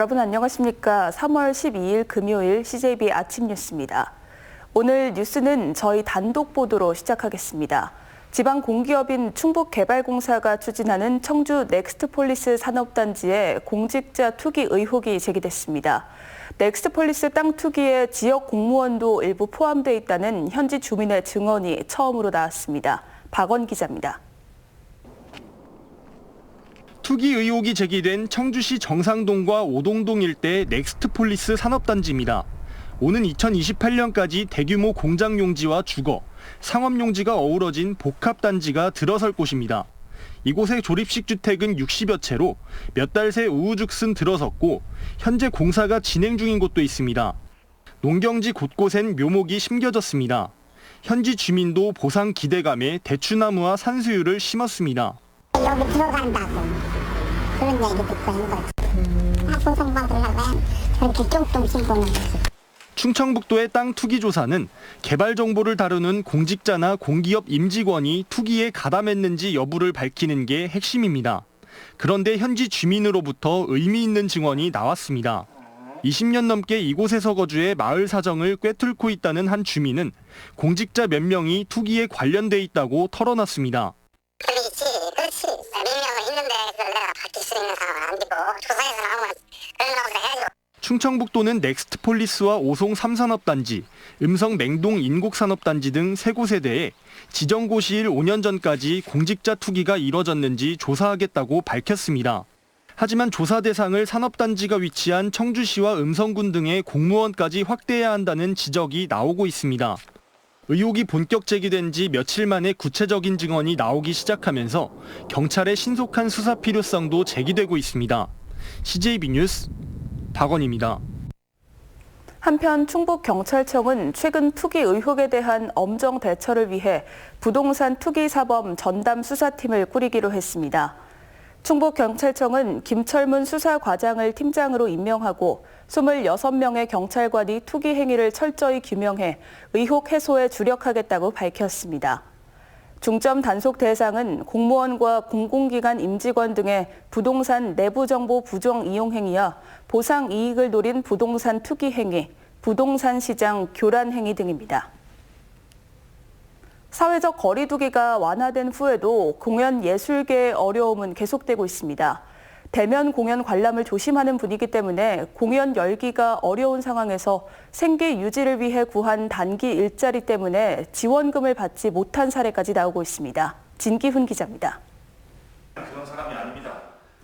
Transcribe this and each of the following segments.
여러분 안녕하십니까? 3월 12일 금요일 CJB 아침 뉴스입니다. 오늘 뉴스는 저희 단독 보도로 시작하겠습니다. 지방 공기업인 충북개발공사가 추진하는 청주 넥스트폴리스 산업단지에 공직자 투기 의혹이 제기됐습니다. 넥스트폴리스 땅 투기에 지역 공무원도 일부 포함돼 있다는 현지 주민의 증언이 처음으로 나왔습니다. 박원 기자입니다. 투기 의혹이 제기된 청주시 정상동과 오동동 일대의 넥스트폴리스 산업단지입니다. 오는 2028년까지 대규모 공장 용지와 주거, 상업 용지가 어우러진 복합단지가 들어설 곳입니다. 이곳의 조립식 주택은 60여 채로 몇 달 새 우후죽순 들어섰고 현재 공사가 진행 중인 곳도 있습니다. 농경지 곳곳엔 묘목이 심겨졌습니다. 현지 주민도 보상 기대감에 대추나무와 산수유를 심었습니다. 여기 들어간다고 그런 얘기 듣고 한 거지. 보상받으려고 그렇게 뚱뚱 심고는 거지. 충청북도의 땅 투기 조사는 개발 정보를 다루는 공직자나 공기업 임직원이 투기에 가담했는지 여부를 밝히는 게 핵심입니다. 그런데 현지 주민으로부터 의미 있는 증언이 나왔습니다. 20년 넘게 이곳에서 거주해 마을 사정을 꿰뚫고 있다는 한 주민은 공직자 몇 명이 투기에 관련돼 있다고 털어놨습니다. 그렇지. 몇 명은 있는데 그걸 내가 밝힐 수 있는 상황은 안 되고 조사에서 나오면 그러려고 해야죠. 충청북도는 넥스트폴리스와 오송 3산업단지, 음성 맹동 인곡산업단지 등 3곳에 대해 지정고시일 5년 전까지 공직자 투기가 이뤄졌는지 조사하겠다고 밝혔습니다. 하지만 조사 대상을 산업단지가 위치한 청주시와 음성군 등의 공무원까지 확대해야 한다는 지적이 나오고 있습니다. 의혹이 본격 제기된 지 며칠 만에 구체적인 증언이 나오기 시작하면서 경찰의 신속한 수사 필요성도 제기되고 있습니다. CJB 뉴스 박원입니다. 한편 충북경찰청은 최근 투기 의혹에 대한 엄정 대처를 위해 부동산 투기 사범 전담 수사팀을 꾸리기로 했습니다. 충북경찰청은 김철문 수사과장을 팀장으로 임명하고 26명의 경찰관이 투기 행위를 철저히 규명해 의혹 해소에 주력하겠다고 밝혔습니다. 중점 단속 대상은 공무원과 공공기관 임직원 등의 부동산 내부 정보 부정 이용 행위와 보상 이익을 노린 부동산 투기 행위, 부동산 시장 교란 행위 등입니다. 사회적 거리 두기가 완화된 후에도 공연 예술계의 어려움은 계속되고 있습니다. 대면 공연 관람을 조심하는 분위기 때문에 공연 열기가 어려운 상황에서 생계 유지를 위해 구한 단기 일자리 때문에 지원금을 받지 못한 사례까지 나오고 있습니다. 진기훈 기자입니다.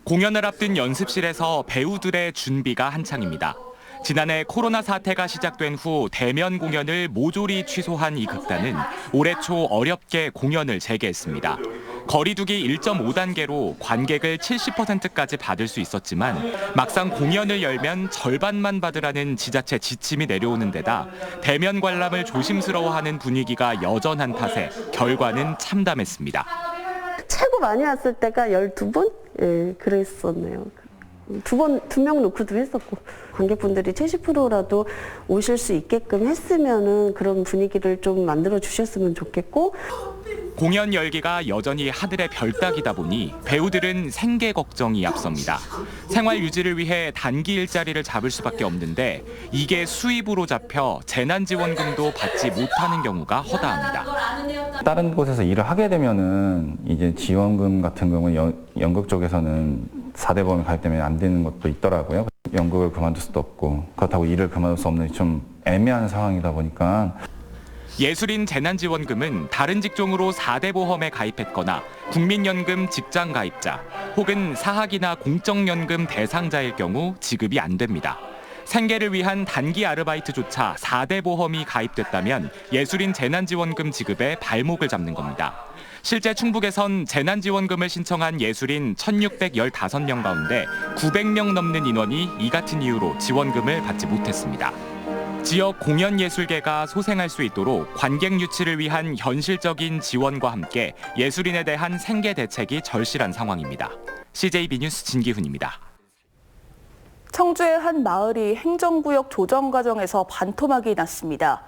공연을 앞둔 연습실에서 배우들의 준비가 한창입니다. 지난해 코로나 사태가 시작된 후 대면 공연을 모조리 취소한 이 극단은 올해 초 어렵게 공연을 재개했습니다. 거리두기 1.5단계로 관객을 70%까지 받을 수 있었지만 막상 공연을 열면 절반만 받으라는 지자체 지침이 내려오는 데다 대면 관람을 조심스러워하는 분위기가 여전한 탓에 결과는 참담했습니다. 최고 많이 왔을 때가 12분? 예, 그랬었네요. 두 명 놓고도 했었고 관객분들이 70%라도 오실 수 있게끔 했으면은 그런 분위기를 좀 만들어 주셨으면 좋겠고 공연 열기가 여전히 하늘의 별 따기다 보니 배우들은 생계 걱정이 앞섭니다. 생활 유지를 위해 단기 일자리를 잡을 수밖에 없는데 이게 수입으로 잡혀 재난지원금도 받지 못하는 경우가 허다합니다. 다른 곳에서 일을 하게 되면은 이제 지원금 같은 경우는 연극 쪽에서는 4대 보험에 가입되면 안 되는 것도 있더라고요. 연극을 그만둘 수도 없고 그렇다고 일을 그만둘 수 없는 좀 애매한 상황이다 보니까 예술인 재난지원금은 다른 직종으로 4대 보험에 가입했거나 국민연금 직장 가입자 혹은 사학이나 공적연금 대상자일 경우 지급이 안 됩니다. 생계를 위한 단기 아르바이트조차 4대 보험이 가입됐다면 예술인 재난지원금 지급에 발목을 잡는 겁니다. 실제 충북에선 재난지원금을 신청한 예술인 1,615명 가운데 900명 넘는 인원이 이 같은 이유로 지원금을 받지 못했습니다. 지역 공연예술계가 소생할 수 있도록 관객 유치를 위한 현실적인 지원과 함께 예술인에 대한 생계 대책이 절실한 상황입니다. CJB 뉴스 진기훈입니다. 청주의 한 마을이 행정구역 조정 과정에서 반토막이 났습니다.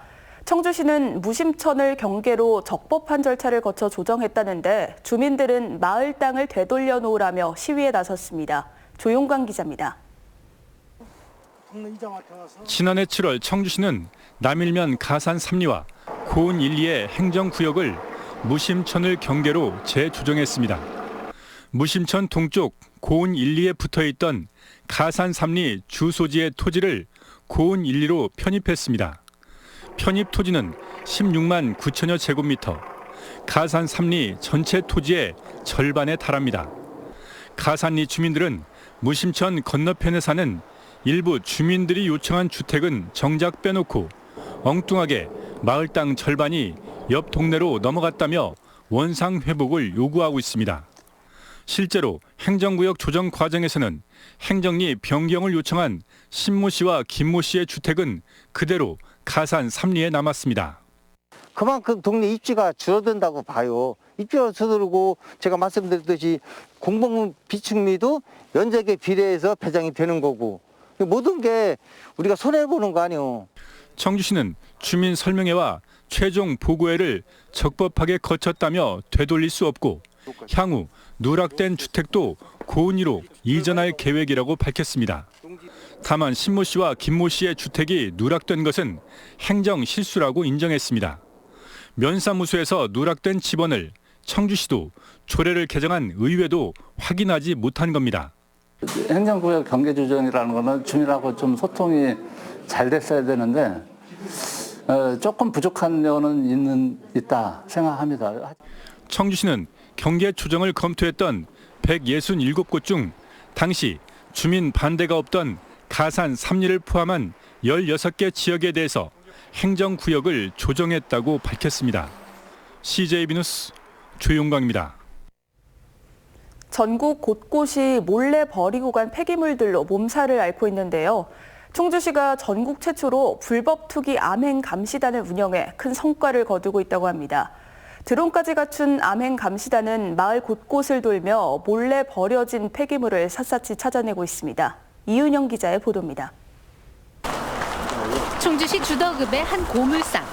청주시는 무심천을 경계로 적법한 절차를 거쳐 조정했다는데 주민들은 마을 땅을 되돌려 놓으라며 시위에 나섰습니다. 조용관 기자입니다. 지난해 7월 청주시는 남일면 가산 3리와 고운 1리의 행정구역을 무심천을 경계로 재조정했습니다. 무심천 동쪽 고운 1리에 붙어있던 가산 3리 주소지의 토지를 고운 1리로 편입했습니다. 편입 토지는 16만 9천여 제곱미터, 가산 3리 전체 토지의 절반에 달합니다. 가산리 주민들은 무심천 건너편에 사는 일부 주민들이 요청한 주택은 정작 빼놓고 엉뚱하게 마을 땅 절반이 옆 동네로 넘어갔다며 원상 회복을 요구하고 있습니다. 실제로 행정구역 조정 과정에서는 행정리 변경을 요청한 신모 씨와 김모 씨의 주택은 그대로 가산 3리에 남았습니다. 그만큼 동네 입지가 줄어든다고 봐요. 입지가 줄어들고 제가 말씀드렸듯이 공공 비축미도 면적에 비례해서 배정이 되는 거고 모든 게 우리가 손해보는 거 아니에요. 청주시는 주민 설명회와 최종 보고회를 적법하게 거쳤다며 되돌릴 수 없고 향후 누락된 주택도 고은이로 이전할 계획이라고 밝혔습니다. 다만 신모 씨와 김모 씨의 주택이 누락된 것은 행정 실수라고 인정했습니다. 면사무소에서 누락된 집원을 청주시도 조례를 개정한 의회도 확인하지 못한 겁니다. 행정구역 경계 조정이라는 거는 주민하고 좀 소통이 잘 됐어야 되는데 조금 부족한 면은 있다 생각합니다. 청주시는 경계 조정을 검토했던 167곳 중 당시 주민 반대가 없던 가산 3리를 포함한 16개 지역에 대해서 행정구역을 조정했다고 밝혔습니다. CJB 뉴스 조용광입니다. 전국 곳곳이 몰래 버리고 간 폐기물들로 몸살을 앓고 있는데요. 충주시가 전국 최초로 불법 투기 암행 감시단을 운영해 큰 성과를 거두고 있다고 합니다. 드론까지 갖춘 암행 감시단은 마을 곳곳을 돌며 몰래 버려진 폐기물을 샅샅이 찾아내고 있습니다. 이은영 기자의 보도입니다. 충주시 주덕읍의 한 고물상.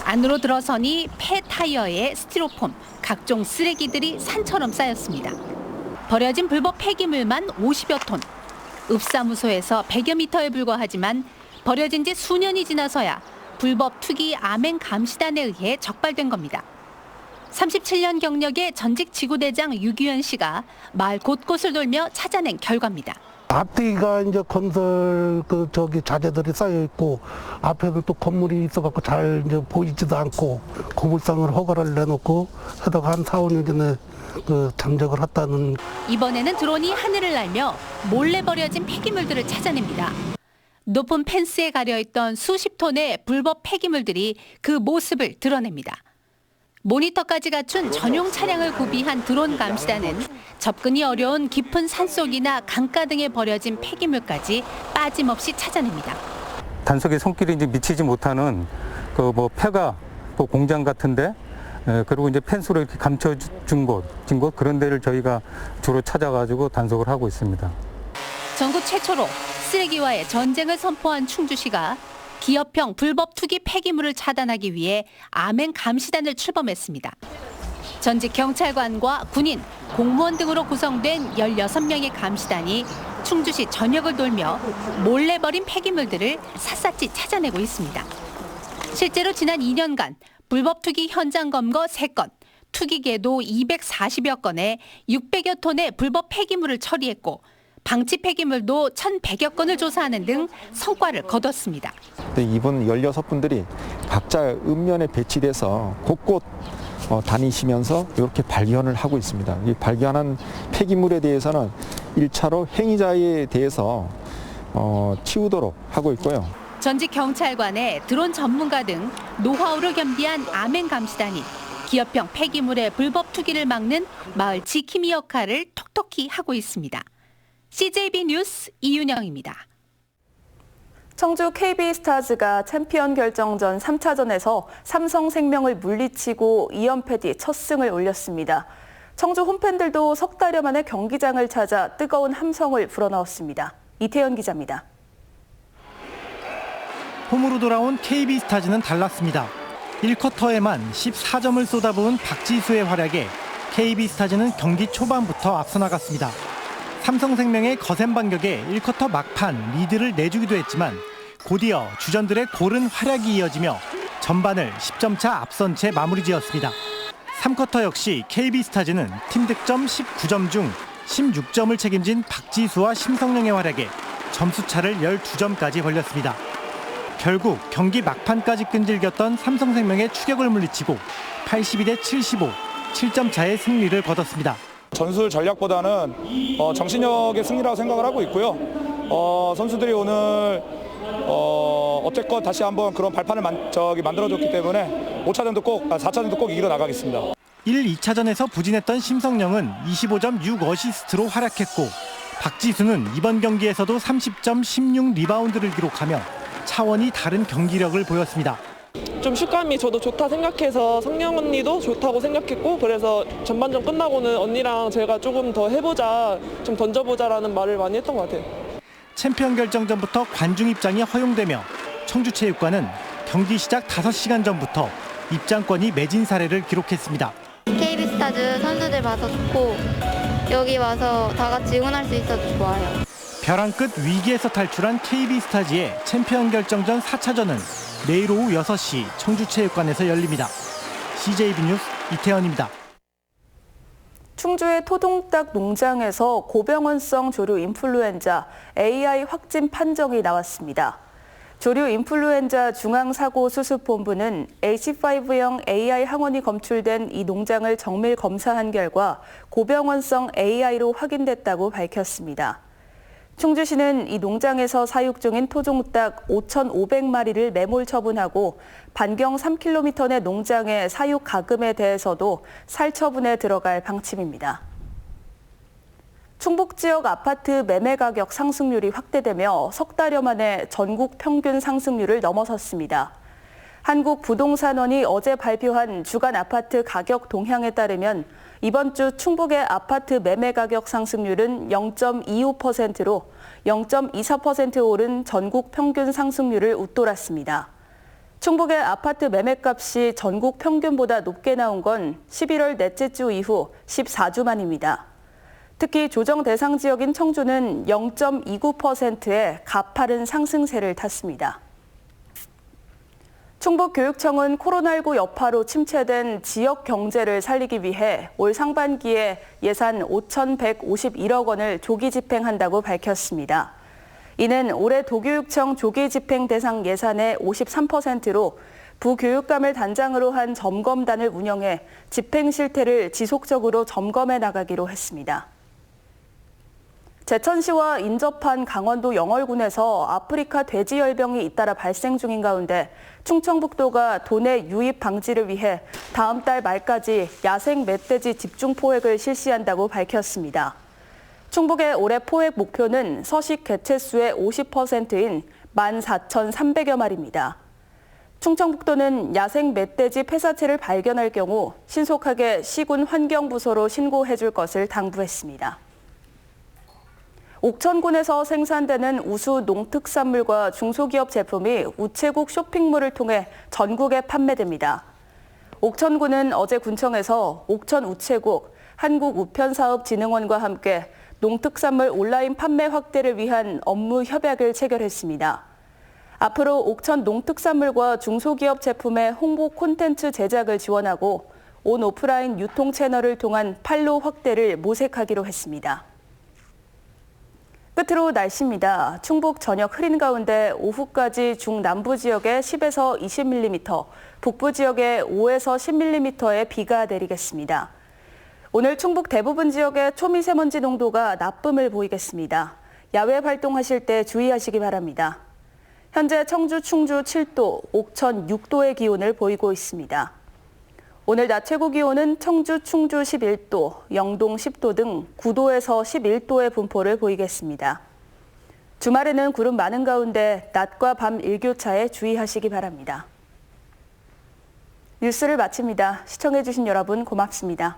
안으로 들어서니 폐 타이어에 스티로폼, 각종 쓰레기들이 산처럼 쌓였습니다. 버려진 불법 폐기물만 50여 톤. 읍사무소에서 100여 미터에 불과하지만 버려진 지 수년이 지나서야 불법 투기 암행 감시단에 의해 적발된 겁니다. 37년 경력의 전직 지구대장 유규현 씨가 마을 곳곳을 돌며 찾아낸 결과입니다. 앞뒤가 이제 건설 자재들이 쌓여 있고 앞에도 또 건물이 있어갖고 잘 이제 보이지도 않고 고물상을 허가를 내놓고 하다가 한 4, 5년 전에 잠적을 했다는. 이번에는 드론이 하늘을 날며 몰래 버려진 폐기물들을 찾아냅니다. 높은 펜스에 가려있던 수십 톤의 불법 폐기물들이 그 모습을 드러냅니다. 모니터까지 갖춘 전용 차량을 구비한 드론 감시단은 접근이 어려운 깊은 산속이나 강가 등에 버려진 폐기물까지 빠짐없이 찾아냅니다. 단속의 손길이 이제 미치지 못하는 폐가 공장 같은데 그리고 이제 펜스로 이렇게 감춰준 곳 그런 데를 저희가 주로 찾아가지고 단속을 하고 있습니다. 전국 최초로 쓰레기와의 전쟁을 선포한 충주시가 기업형 불법 투기 폐기물을 차단하기 위해 암행 감시단을 출범했습니다. 전직 경찰관과 군인, 공무원 등으로 구성된 16명의 감시단이 충주시 전역을 돌며 몰래 버린 폐기물들을 샅샅이 찾아내고 있습니다. 실제로 지난 2년간 불법 투기 현장 검거 3건, 투기계도 240여 건에 600여 톤의 불법 폐기물을 처리했고 방치 폐기물도 1,100여 건을 조사하는 등 성과를 거뒀습니다. 이분 16분들이 각자 읍면에 배치돼서 곳곳 다니시면서 이렇게 발견을 하고 있습니다. 이 발견한 폐기물에 대해서는 1차로 행위자에 대해서 치우도록 하고 있고요. 전직 경찰관의 드론 전문가 등 노하우를 겸비한 암행 감시단이 기업형 폐기물의 불법 투기를 막는 마을 지킴이 역할을 톡톡히 하고 있습니다. CJB 뉴스 이윤영입니다. 청주 KB스타즈가 챔피언 결정전 3차전에서 삼성생명을 물리치고 2연패 뒤 첫 승을 올렸습니다. 청주 홈팬들도 석 달여 만에 경기장을 찾아 뜨거운 함성을 불어넣었습니다. 이태현 기자입니다. 홈으로 돌아온 KB스타즈는 달랐습니다. 1쿼터에만 14점을 쏟아부은 박지수의 활약에 KB스타즈는 경기 초반부터 앞서 나갔습니다. 삼성생명의 거센 반격에 1쿼터 막판 리드를 내주기도 했지만 곧이어 주전들의 고른 활약이 이어지며 전반을 10점 차 앞선 채 마무리 지었습니다. 3쿼터 역시 KB스타즈는 팀 득점 19점 중 16점을 책임진 박지수와 심성령의 활약에 점수차를 12점까지 벌렸습니다. 결국 경기 막판까지 끈질겼던 삼성생명의 추격을 물리치고 82대 75, 7점 차의 승리를 거뒀습니다. 전술 전략보다는 정신력의 승리라고 생각을 하고 있고요. 선수들이 오늘 어쨌건 다시 한번 그런 발판을 만들어줬기 때문에 4차전도 꼭 이기러 나가겠습니다. 1, 2차전에서 부진했던 심성령은 25점 6어시스트로 활약했고 박지수는 이번 경기에서도 30점 16 리바운드를 기록하며 차원이 다른 경기력을 보였습니다. 좀 슛감이 저도 좋다 생각해서 성령 언니도 좋다고 생각했고 그래서 전반전 끝나고는 언니랑 제가 조금 더 해보자, 좀 던져보자라는 말을 많이 했던 것 같아요. 챔피언 결정전부터 관중 입장이 허용되며 청주체육관은 경기 시작 5시간 전부터 입장권이 매진 사례를 기록했습니다. KB스타즈 선수들 봐서 좋고 여기 와서 다 같이 응원할 수 있어서 좋아요. 벼랑 끝 위기에서 탈출한 KB스타즈의 챔피언 결정전 4차전은 내일 오후 6시 청주체육관에서 열립니다. CJB 뉴스 이태현입니다. 충주의 토종닭 농장에서 고병원성 조류 인플루엔자 AI 확진 판정이 나왔습니다. 조류 인플루엔자 중앙사고수습본부는 H5형 AI 항원이 검출된 이 농장을 정밀 검사한 결과 고병원성 AI로 확인됐다고 밝혔습니다. 충주시는 이 농장에서 사육 중인 토종닭 5,500마리를 매몰 처분하고 반경 3km 내 농장의 사육 가금에 대해서도 살처분에 들어갈 방침입니다. 충북 지역 아파트 매매 가격 상승률이 확대되며 석 달여 만에 전국 평균 상승률을 넘어섰습니다. 한국부동산원이 어제 발표한 주간 아파트 가격 동향에 따르면 이번 주 충북의 아파트 매매 가격 상승률은 0.25%로 0.24% 오른 전국 평균 상승률을 웃돌았습니다. 충북의 아파트 매매값이 전국 평균보다 높게 나온 건 11월 넷째 주 이후 14주 만입니다. 특히 조정 대상 지역인 청주는 0.29%의 가파른 상승세를 탔습니다. 충북교육청은 코로나19 여파로 침체된 지역 경제를 살리기 위해 올 상반기에 예산 5,151억 원을 조기 집행한다고 밝혔습니다. 이는 올해 도교육청 조기 집행 대상 예산의 53%로 부교육감을 단장으로 한 점검단을 운영해 집행 실태를 지속적으로 점검해 나가기로 했습니다. 제천시와 인접한 강원도 영월군에서 아프리카 돼지열병이 잇따라 발생 중인 가운데 충청북도가 도내 유입 방지를 위해 다음 달 말까지 야생 멧돼지 집중 포획을 실시한다고 밝혔습니다. 충북의 올해 포획 목표는 서식 개체수의 50%인 14,300여 마리입니다. 충청북도는 야생 멧돼지 폐사체를 발견할 경우 신속하게 시군 환경부서로 신고해 줄 것을 당부했습니다. 옥천군에서 생산되는 우수 농특산물과 중소기업 제품이 우체국 쇼핑몰을 통해 전국에 판매됩니다. 옥천군은 어제 군청에서 옥천우체국, 한국우편사업진흥원과 함께 농특산물 온라인 판매 확대를 위한 업무 협약을 체결했습니다. 앞으로 옥천 농특산물과 중소기업 제품의 홍보 콘텐츠 제작을 지원하고 온 오프라인 유통 채널을 통한 판로 확대를 모색하기로 했습니다. 끝으로 날씨입니다. 충북 전역 흐린 가운데 오후까지 중남부 지역에 10에서 20mm, 북부 지역에 5에서 10mm의 비가 내리겠습니다. 오늘 충북 대부분 지역의 초미세먼지 농도가 나쁨을 보이겠습니다. 야외 활동하실 때 주의하시기 바랍니다. 현재 청주, 충주 7도, 옥천 6도의 기온을 보이고 있습니다. 오늘 낮 최고 기온은 청주, 충주 11도, 영동 10도 등 9도에서 11도의 분포를 보이겠습니다. 주말에는 구름 많은 가운데 낮과 밤 일교차에 주의하시기 바랍니다. 뉴스를 마칩니다. 시청해주신 여러분 고맙습니다.